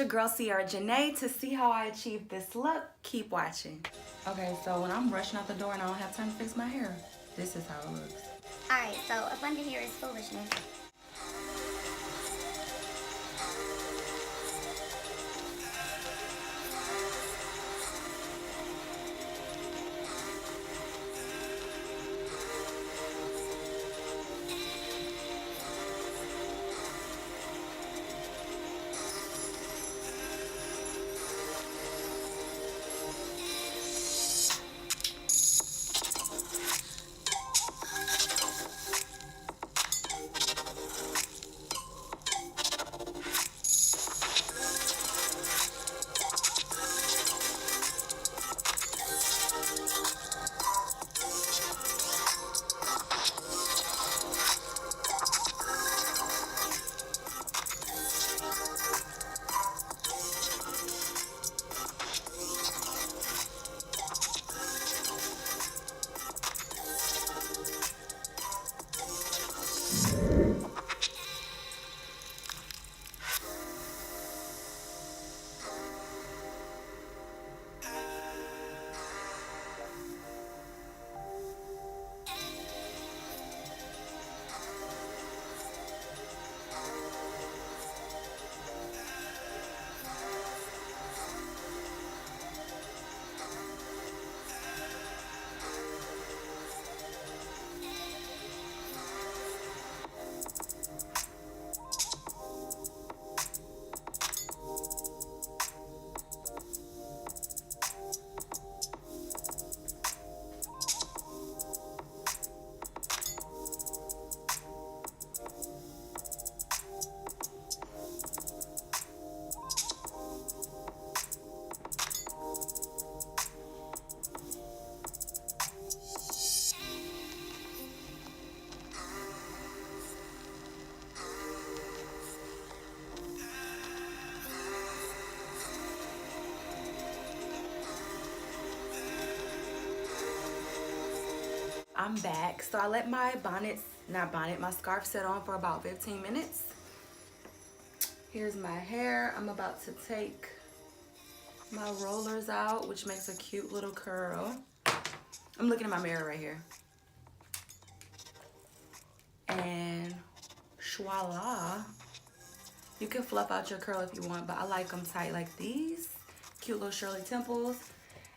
your girl Cierra Janae. To see how I achieve this look, keep watching. Okay, so when I'm rushing out the door and I don't have time to fix my hair, this is how it looks. Alright, so up under here is foolishness. I'm back. So I let my my scarf sit on for about 15 minutes. Here's my hair. I'm about to take my rollers out, which makes a cute little curl. I'm looking in my mirror right here. And voila. You can fluff out your curl if you want, but I like them tight like these. Cute little Shirley Temples.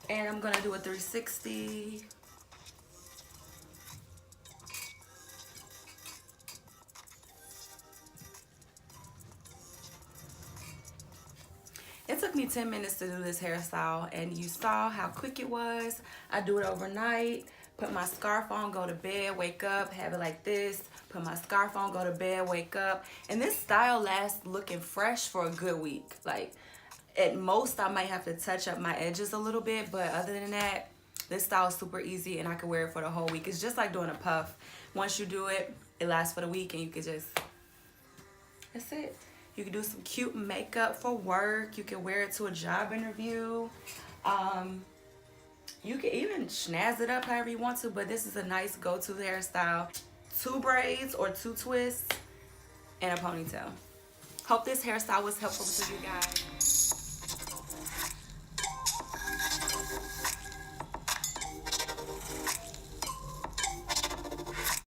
And I'm gonna do a 360. It took me 10 minutes to do this hairstyle, and you saw how quick it was. I do it overnight, put my scarf on, go to bed, wake up, have it like this, put my scarf on, go to bed, wake up. And this style lasts looking fresh for a good week. Like, at most, I might have to touch up my edges a little bit, but other than that, this style is super easy, and I can wear it for the whole week. It's just like doing a puff. Once you do it, it lasts for the week, and you can just, that's it. You can do some cute makeup for work. You can wear it to a job interview. You can even snazz it up however you want to, but this is a nice go-to hairstyle. 2 braids or 2 twists and a ponytail. Hope this hairstyle was helpful to you guys.